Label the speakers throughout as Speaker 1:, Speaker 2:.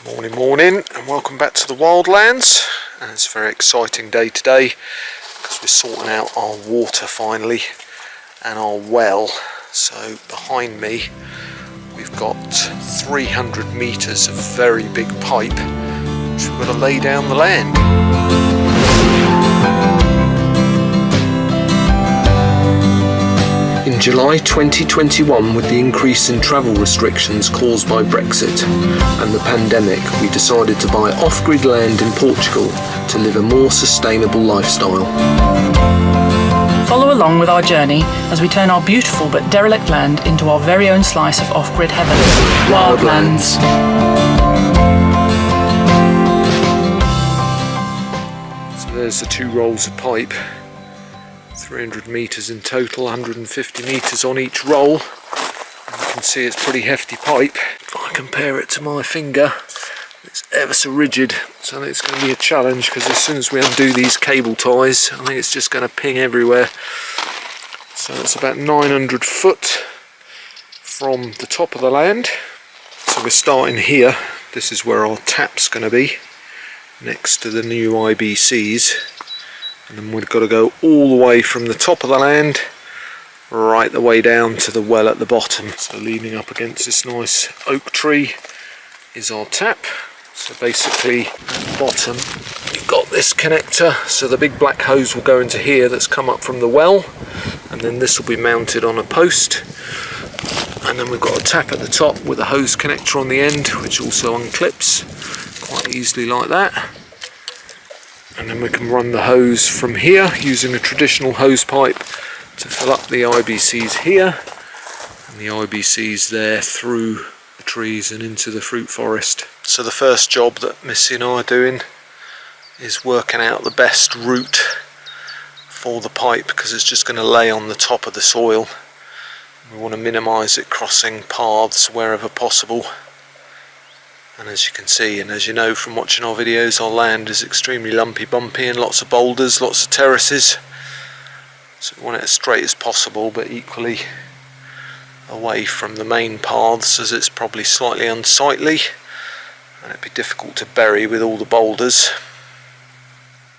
Speaker 1: Morning and welcome back to the Wildlands. And it's a very exciting day today because we're sorting out our water finally and our well. So behind me we've got 300 metres of very big pipe which we've got to lay down the land. In July 2021, with the increase in travel restrictions caused by Brexit and the pandemic, we decided to buy off-grid land in Portugal to live a more sustainable lifestyle.
Speaker 2: Follow along with our journey as we turn our beautiful but derelict land into our very own slice of off-grid heaven. Wildlands.
Speaker 1: So there's the 2 rolls of pipe. 300 metres in total, 150 metres on each roll. And you can see it's pretty hefty pipe. If I compare it to my finger, it's ever so rigid, so it's going to be a challenge because as soon as we undo these cable ties, I think it's just going to ping everywhere. So it's about 900 foot from the top of the land. So we're starting here. This is where our tap's going to be, next to the new IBCs. And then we've got to go all the way from the top of the land right the way down to the well at the bottom. So leaning up against this nice oak tree is our tap. So basically at the bottom you've got this connector, so the big black hose will go into here that's come up from the well, and then this will be mounted on a post, and then we've got a tap at the top with a hose connector on the end which also unclips quite easily like that. And then we can run the hose from here using a traditional hose pipe to fill up the IBCs here and the IBCs there through the trees and into the fruit forest. So the first job that Missy and I are doing is working out the best route for the pipe, because it's just going to lay on the top of the soil. We want to minimise it crossing paths wherever possible. And as you can see, and as you know from watching our videos, our land is extremely lumpy, bumpy, and lots of boulders, lots of terraces. So we want it as straight as possible, but equally away from the main paths, as it's probably slightly unsightly and it'd be difficult to bury with all the boulders.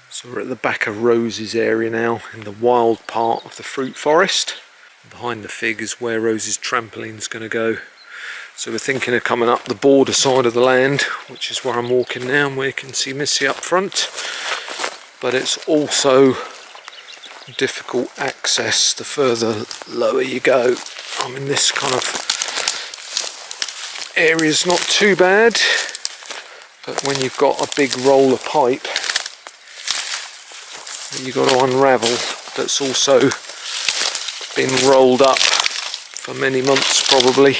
Speaker 1: So we're at the back of Rose's area now, in the wild part of the fruit forest. Behind the fig is where Rose's trampoline is going to go. So we're thinking of coming up the border side of the land, which is where I'm walking now, and where you can see Missy up front. But it's also difficult access the further lower you go. I mean, this kind of area is not too bad, but when you've got a big roll of pipe that you've got to unravel, that's also been rolled up for many months probably.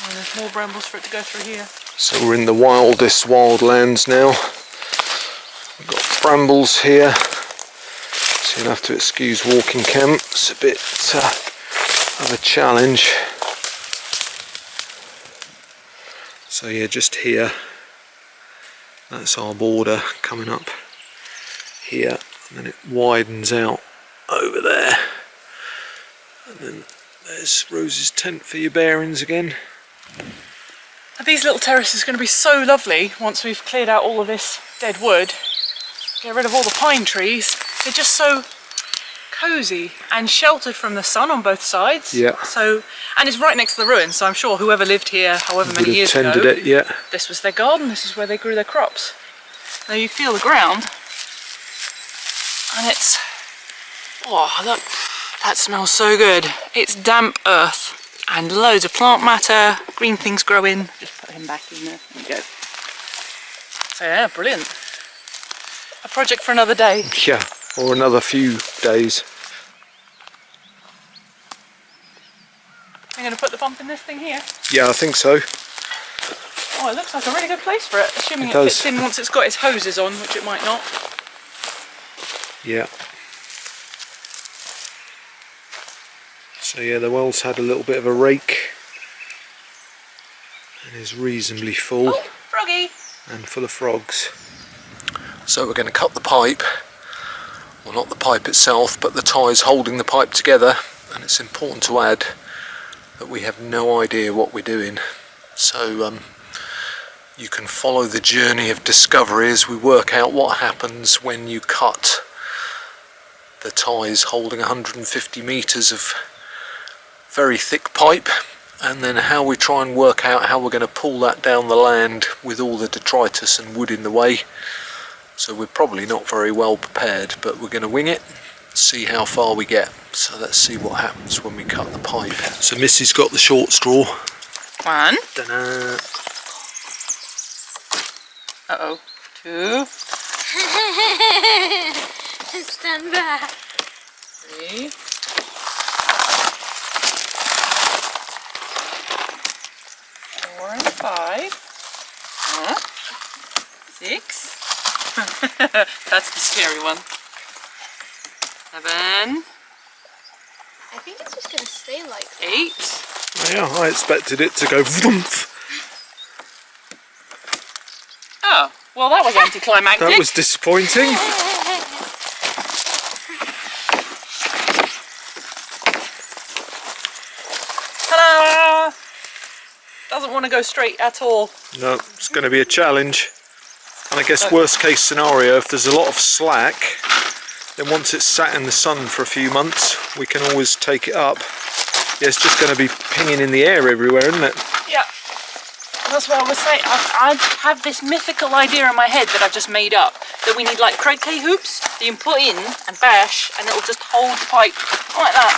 Speaker 2: And there's more brambles for it to go through here.
Speaker 1: So we're in the wildest wildlands now. We've got brambles here, so you'll have to excuse walking camp. It's a bit of a challenge. So yeah, just here, that's our border coming up here, and then it widens out over there. And then there's Rose's tent for your bearings again.
Speaker 2: These little terraces are going to be so lovely once we've cleared out all of this dead wood, get rid of all the pine trees. They're just so cosy and sheltered from the sun on both sides.
Speaker 1: Yeah.
Speaker 2: So, and it's right next to the ruins, so I'm sure whoever lived here however many years ago,
Speaker 1: it, yeah.
Speaker 2: This was their garden, this is where they grew their crops. Now you feel the ground and it's, oh look, that smells so good. It's damp earth and loads of plant matter, green things growing. Just put him back in there. There we go. So yeah, brilliant. A project for another day.
Speaker 1: Yeah, or another few days.
Speaker 2: I'm going to put the pump in this thing here.
Speaker 1: Yeah, I think so.
Speaker 2: Oh, it looks like a really good place for it, assuming it
Speaker 1: does.
Speaker 2: fits in once it's got its hoses on, which it might not.
Speaker 1: Yeah. So yeah, the well's had a little bit of a rake and is reasonably full.
Speaker 2: Oh, froggy!
Speaker 1: And full of frogs. So we're going to cut the pipe, well not the pipe itself, but the ties holding the pipe together, and it's important to add that we have no idea what we're doing. So you can follow the journey of discovery as we work out what happens when you cut the ties holding 150 metres of very thick pipe, and then how we try and work out how we're going to pull that down the land with all the detritus and wood in the way. So we're probably not very well prepared, but we're going to wing it, see how far we get. So let's see what happens when we cut the pipe. So Missy's got the short straw.
Speaker 2: One.
Speaker 1: Ta-da.
Speaker 2: Uh-oh. Two.
Speaker 3: Stand back.
Speaker 2: Three. 4 and 5. 6. That's the scary one. 7.
Speaker 3: I think it's just gonna stay like that.
Speaker 2: 8.
Speaker 1: Yeah, I expected it to go vroomf.
Speaker 2: Oh, well that was anticlimactic.
Speaker 1: That was disappointing.
Speaker 2: Ta-da! Doesn't want to go straight at all.
Speaker 1: No, it's going to be a challenge. And I guess worst case scenario, if there's a lot of slack, then once it's sat in the sun for a few months, we can always take it up. Yeah, it's just going to be pinging in the air everywhere, isn't it?
Speaker 2: Yeah. That's what I was saying. I have this mythical idea in my head that I've just made up, that we need like croquet hoops that you can put in and bash, and it'll just hold the pipe like that,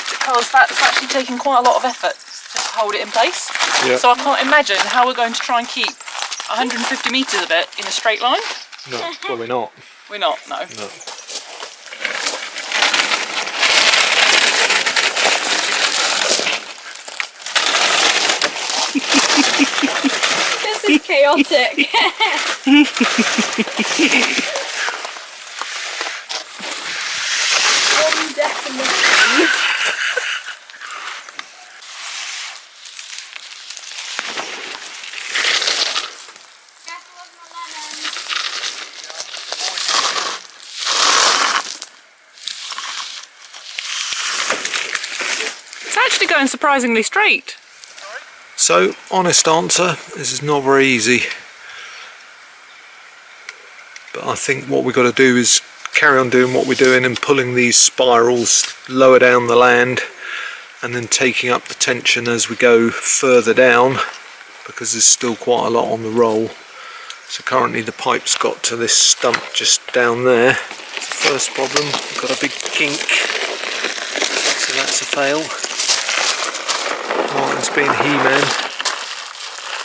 Speaker 2: because that's actually taking quite a lot of effort just to hold it in place.
Speaker 1: Yeah.
Speaker 2: So I can't imagine how we're going to try and keep 150 metres of it in a straight line.
Speaker 1: No, probably not.
Speaker 2: We're not, no.
Speaker 1: No.
Speaker 3: This is chaotic. Definitely.
Speaker 2: It's actually going surprisingly straight.
Speaker 1: So, honest answer, this is not very easy. But I think what we've got to do is carry on doing what we're doing and pulling these spirals lower down the land, and then taking up the tension as we go further down, because there's still quite a lot on the roll. So currently the pipe's got to this stump just down there. First problem, we've got a big kink, so that's a fail. Martin's being He-Man.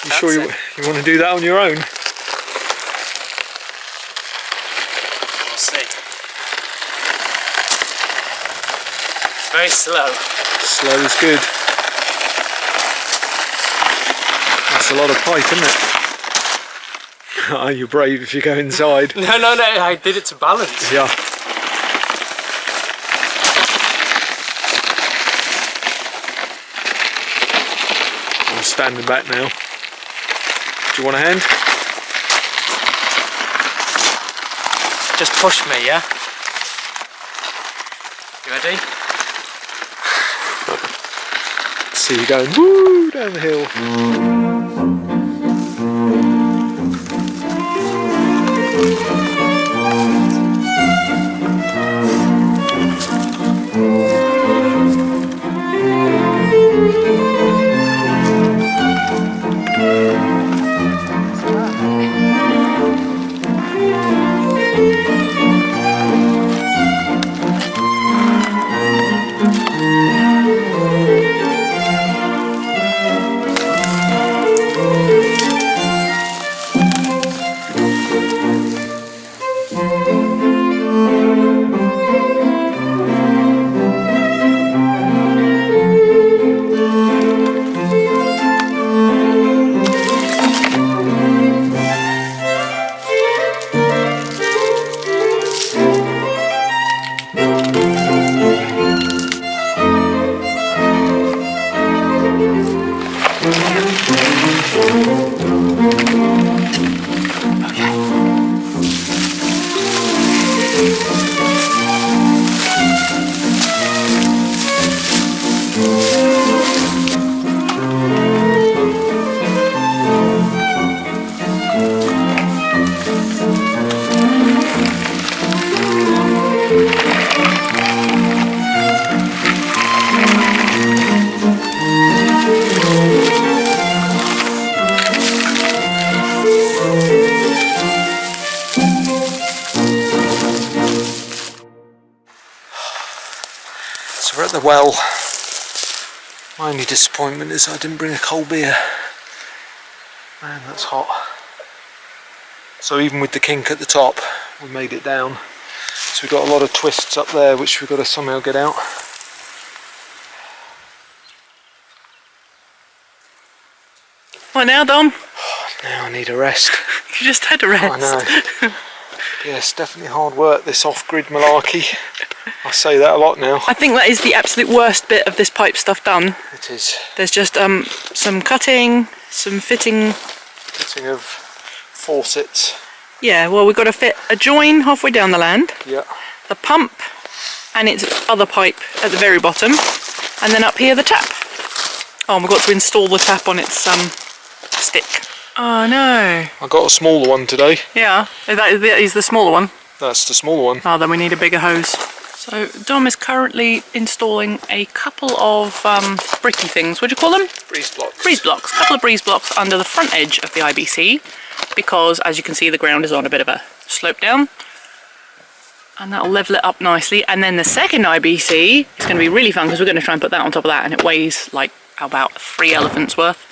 Speaker 1: You sure you want to do that on your own?
Speaker 4: We'll see. It's very slow.
Speaker 1: Slow is good. That's a lot of pipe, isn't it? Are you brave if you go inside?
Speaker 4: No, I did it to balance.
Speaker 1: Yeah. I'm standing back now. Do you want a hand?
Speaker 4: Just push me, yeah? You ready?
Speaker 1: See you going woo down the hill. the well. My only disappointment is I didn't bring a cold beer. Man, that's hot. So even with the kink at the top, we made it down. So we've got a lot of twists up there which we've got to somehow get out.
Speaker 2: What now, Dom?
Speaker 1: Now I need a rest.
Speaker 2: You just had a rest.
Speaker 1: I know. Yes, definitely hard work, this off-grid malarkey. I say that a lot now.
Speaker 2: I think that is the absolute worst bit of this pipe stuff done.
Speaker 1: It is.
Speaker 2: There's just some cutting, some fitting.
Speaker 1: Fitting of faucets.
Speaker 2: Yeah, well, we've got to fit a join halfway down the land,
Speaker 1: Yeah.
Speaker 2: the pump and its other pipe at the very bottom, and then up here the tap. Oh, and we've got to install the tap on its stick. Oh no.
Speaker 1: I got a smaller one today.
Speaker 2: Yeah, that is the smaller one.
Speaker 1: That's the smaller one.
Speaker 2: Oh, then we need a bigger hose. So Dom is currently installing a couple of bricky things. What do you call them?
Speaker 1: Breeze blocks.
Speaker 2: Breeze blocks. A couple of breeze blocks under the front edge of the IBC, because as you can see the ground is on a bit of a slope down. And that'll level it up nicely. And then the second IBC is going to be really fun because we're going to try and put that on top of that, and it weighs like about 3 elephants worth.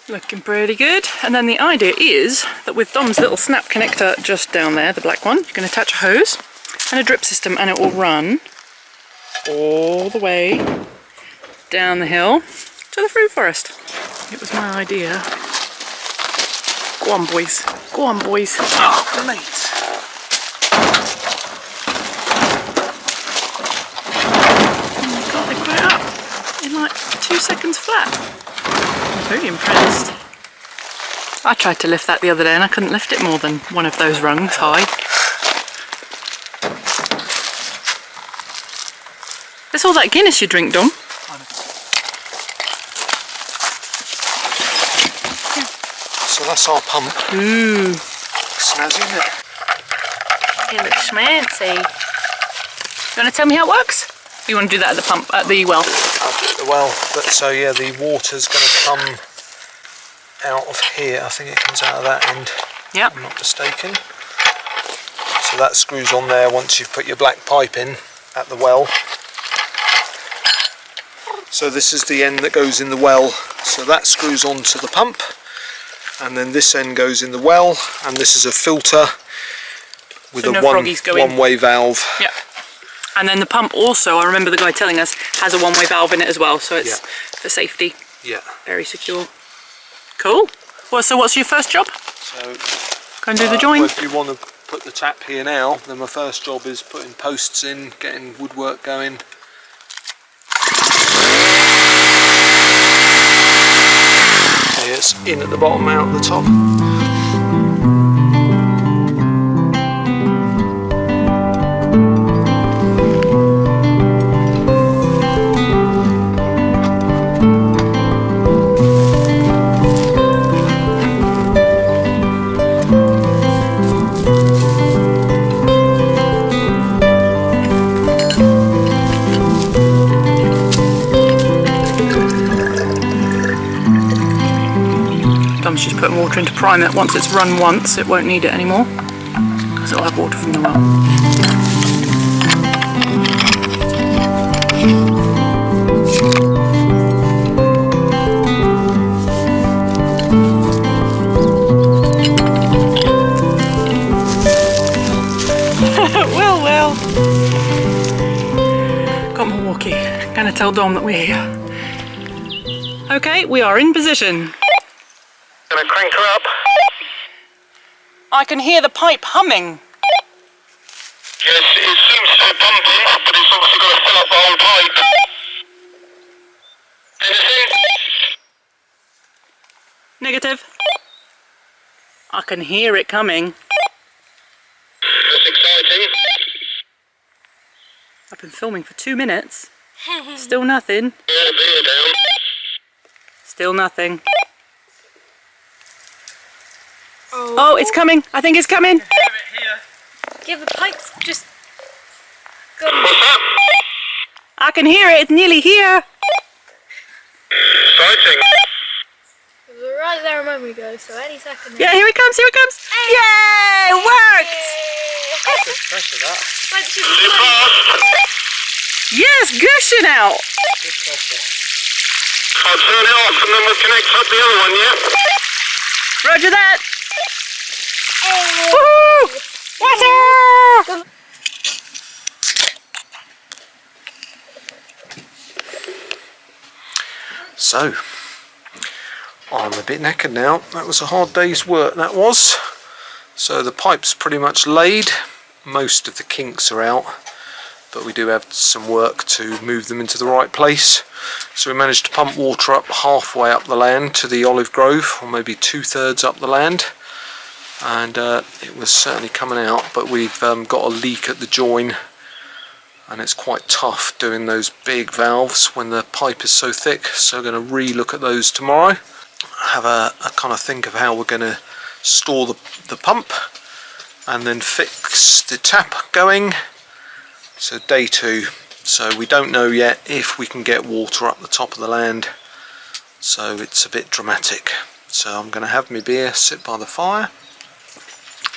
Speaker 2: Looking pretty good. And then the idea is that with Dom's little snap connector just down there, the black one, you can attach a hose and a drip system, and it will run all the way down the hill to the fruit forest. It was my idea. Go on, boys. Go on, boys.
Speaker 1: Oh, mate.
Speaker 2: Oh my god, they put it up in like 2 seconds flat. I'm very impressed. I tried to lift that the other day and I couldn't lift it more than one of those rungs high. That's all that Guinness you drink, Dom.
Speaker 1: So that's our pump.
Speaker 2: Ooh.
Speaker 1: Snazzy, isn't it?
Speaker 2: It looks schmancy. You want to tell me how it works? Or you want to do that at the pump, at the well?
Speaker 1: At the well. But so yeah, the water's going to come out of here. I think it comes out of that end.
Speaker 2: Yep.
Speaker 1: If I'm not mistaken. So that screws on there once you've put your black pipe in at the well. So this is the end that goes in the well. So that screws onto the pump. And then this end goes in the well, and this is a filter with
Speaker 2: So
Speaker 1: a
Speaker 2: no froggies go in.
Speaker 1: one-way valve.
Speaker 2: Yeah. And then the pump also, I remember the guy telling us, has a one-way valve in it as well, so it's for safety.
Speaker 1: Yeah.
Speaker 2: Very secure. Cool. Well, so what's your first job?
Speaker 1: So
Speaker 2: Go and do the join.
Speaker 1: well, if you want to put the tap here now, then my first job is putting posts in, getting woodwork going. It's in at the bottom, out the top.
Speaker 2: Dom's just putting water in to prime it. Once it's run once, it won't need it anymore, because it'll have water from the well. well. Got my walkie. Gonna tell Dom that we're here. Okay, we are in position.
Speaker 1: Gonna crank her up.
Speaker 2: I can hear the pipe humming.
Speaker 1: Yes, it seems to be pumping, but it's obviously got to fill up the whole pipe. Anything?
Speaker 2: Negative. I can hear it coming.
Speaker 1: That's exciting.
Speaker 2: I've been filming for 2 minutes. Still nothing.
Speaker 1: Yeah, the beer down.
Speaker 2: Still nothing. Oh, it's coming. I think it's coming.
Speaker 3: Yeah, the pipes just go.
Speaker 1: What's that?
Speaker 2: I can hear it. It's nearly here.
Speaker 1: Exciting.
Speaker 3: It was right there a moment ago, so any second now.
Speaker 2: Yeah, here it comes. Here it comes. Yay! It worked.
Speaker 4: Good pressure, that.
Speaker 3: Bunch of blood.
Speaker 2: Yes, gushing out.
Speaker 4: Good pressure.
Speaker 5: I'll turn it off and then we'll connect up the other one, yeah?
Speaker 2: Roger that. Woohoo! Water!
Speaker 1: So, I'm a bit knackered now. That was a hard day's work, that was. So the pipe's pretty much laid. Most of the kinks are out, but we do have some work to move them into the right place. So we managed to pump water up halfway up the land to the olive grove, or maybe 2/3 up the land. And it was certainly coming out, but we've got a leak at the join, and it's quite tough doing those big valves when the pipe is so thick. So we're going to re-look at those tomorrow. Have a kind of think of how we're going to store the pump, and then fix the tap going. So day 2. So we don't know yet if we can get water up the top of the land, so it's a bit dramatic. So I'm going to have my beer, sit by the fire,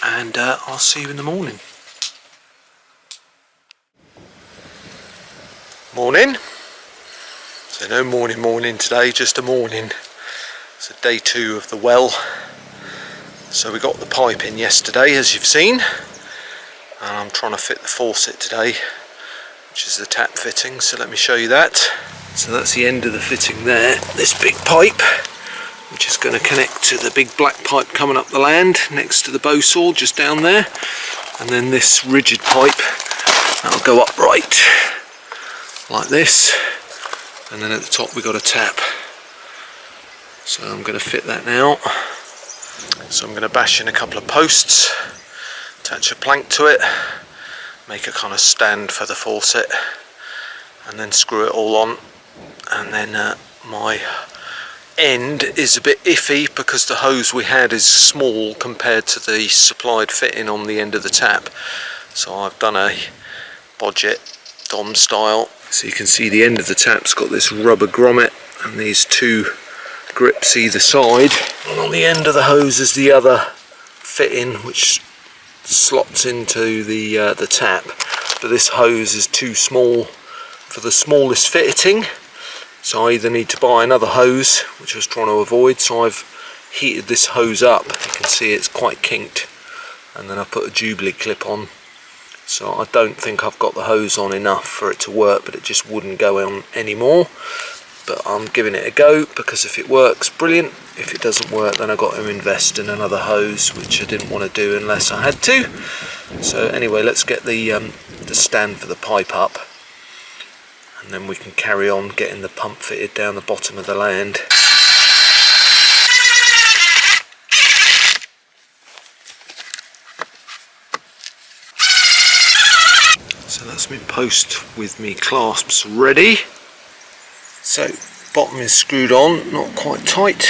Speaker 1: and I'll see you in the morning. Morning. So no morning today, just a morning. So day 2 of the well. So we got the pipe in yesterday, as you've seen, and I'm trying to fit the faucet today, which is the tap fitting. So let me show you that. So that's the end of the fitting there, this big pipe, which is going to connect to the big black pipe coming up the land next to the bow saw just down there, and then this rigid pipe that'll go up right like this, and then at the top we got a tap. So I'm going to fit that now. So I'm going to bash in a couple of posts, attach a plank to it, make a kind of stand for the faucet, and then screw it all on. And then my end is a bit iffy because the hose we had is small compared to the supplied fitting on the end of the tap. So I've done a budget Dom style. So you can see the end of the tap's got this rubber grommet and these 2 grips either side, and on the end of the hose is the other fitting which slots into the tap, but this hose is too small for the smallest fitting, so I either need to buy another hose, which I was trying to avoid. So I've heated this hose up, you can see it's quite kinked, and then I put a Jubilee clip on. So I don't think I've got the hose on enough for it to work, but it just wouldn't go on anymore. But I'm giving it a go, because if it works, brilliant. If it doesn't work, then I've got to invest in another hose, which I didn't want to do unless I had to. So anyway, let's get the stand for the pipe up, and then we can carry on getting the pump fitted down the bottom of the land. So that's my post with me clasps ready. So bottom is screwed on, not quite tight.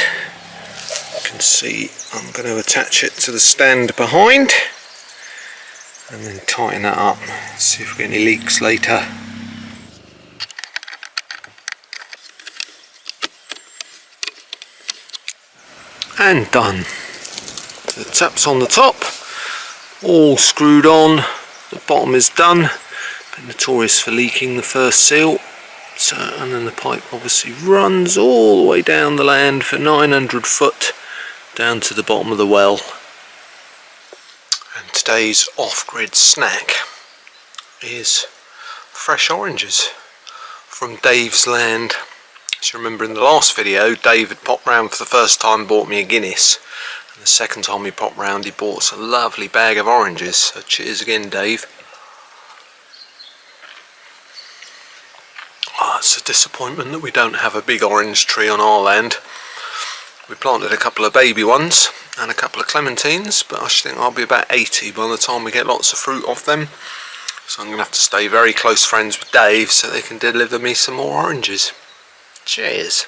Speaker 1: You can see I'm going to attach it to the stand behind and then tighten that up. See if we get any leaks later. And done. So the tap's on the top, all screwed on. The bottom is done. Been notorious for leaking the first seal. So, and then the pipe obviously runs all the way down the land for 900 foot down to the bottom of the well. And today's off-grid snack is fresh oranges from Dave's land. As you remember in the last video, Dave had popped round for the first time, bought me a Guinness, and the second time he popped round he bought us a lovely bag of oranges. So cheers again, Dave. It's a disappointment that we don't have a big orange tree on our land. We planted a couple of baby ones and a couple of clementines, but I think I'll be about 80 by the time we get lots of fruit off them. So I'm going to have to stay very close friends with Dave so they can deliver me some more oranges. Cheers.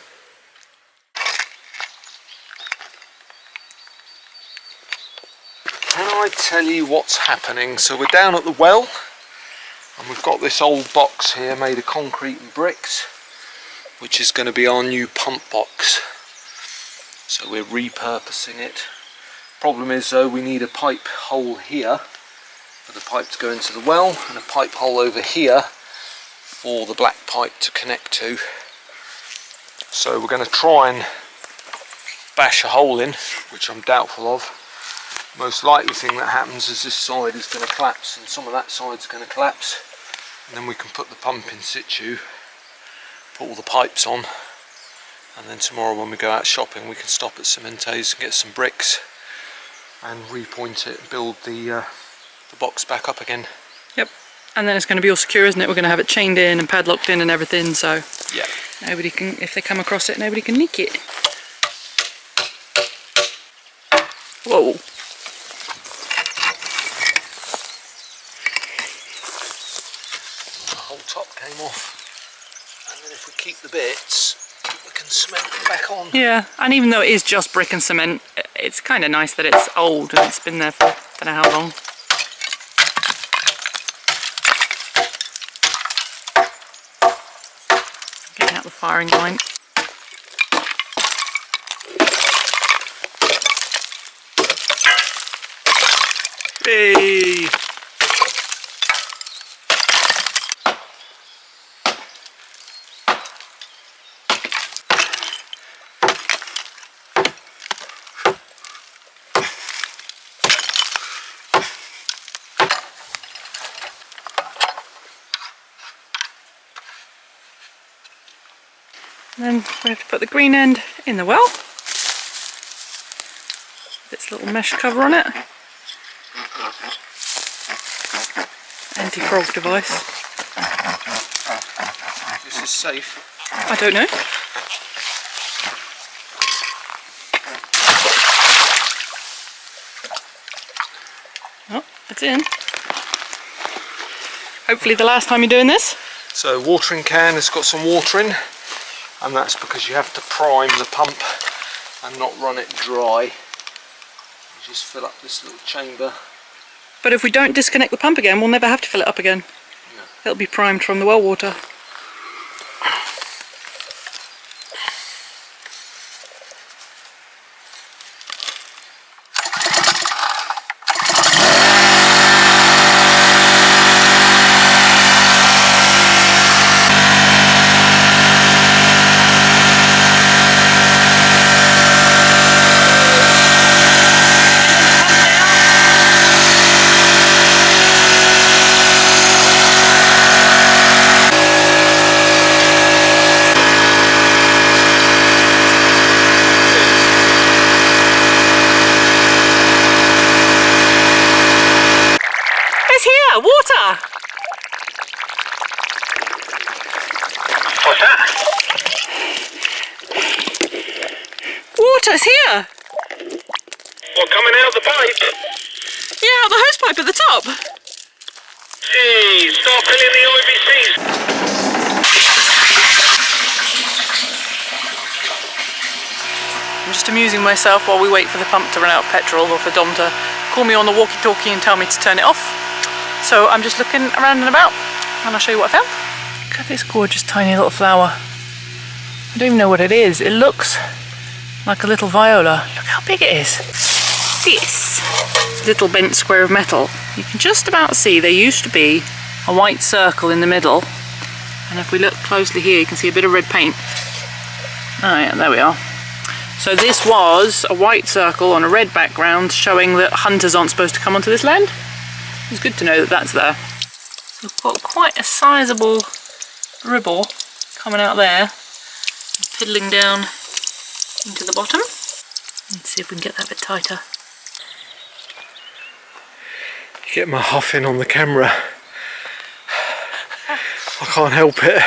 Speaker 1: Can I tell you what's happening? So we're down at the well, and we've got this old box here made of concrete and bricks, which is going to be our new pump box. So we're repurposing it. Problem is though, we need a pipe hole here for the pipe to go into the well, and a pipe hole over here for the black pipe to connect to. So we're going to try and bash a hole in, which I'm doubtful of. Most likely thing that happens is this side is going to collapse and some of that side's going to collapse, and then we can put the pump in situ, put all the pipes on, and then tomorrow when we go out shopping we can stop at Cemente's and get some bricks and repoint it and build the box back up again.
Speaker 2: Yep, and then it's going to be all secure, isn't it? We're going to have it chained in and padlocked in and everything, so
Speaker 1: yeah,
Speaker 2: nobody can, if they come across it, nobody can nick it. Whoa.
Speaker 1: The whole top came off, and then if we keep the bits we can cement them back on.
Speaker 2: Yeah, and even though it is just brick and cement, it's kind of nice that it's old and it's been there for I don't know how long. Getting out the firing line.
Speaker 1: Hey!
Speaker 2: And then we have to put the green end in the well. This little mesh cover on it. Anti-frog device.
Speaker 1: This is safe.
Speaker 2: I don't know. Oh, it's in. Hopefully the last time you're doing this.
Speaker 1: So watering can has got some water in, and that's because you have to prime the pump and not run it dry. You just fill up this little chamber.
Speaker 2: But if we don't disconnect the pump again, we'll never have to fill it up again.
Speaker 1: No.
Speaker 2: It'll be primed from the well water. Water!
Speaker 5: What's that?
Speaker 2: Water's here!
Speaker 5: What, coming out of the pipe?
Speaker 2: Yeah, the hose pipe at the top.
Speaker 5: Gee, start filling the IBCs.
Speaker 2: I'm just amusing myself while we wait for the pump to run out of petrol, or for Dom to call me on the walkie-talkie and tell me to turn it off. So I'm just looking around and about, and I'll show you what I found. Look at this gorgeous tiny little flower. I don't even know what it is. It looks like a little viola. Look how big it is. This little bent square of metal. You can just about see there used to be a white circle in the middle, and if we look closely here you can see a bit of red paint. Oh yeah, there we are. So this was a white circle on a red background showing that hunters aren't supposed to come onto this land. It's good to know that that's there. We've got quite a sizable ribble coming out there and piddling down into the bottom. Let's see if we can get that a bit tighter.
Speaker 1: You get my huffing on the camera. I can't help it.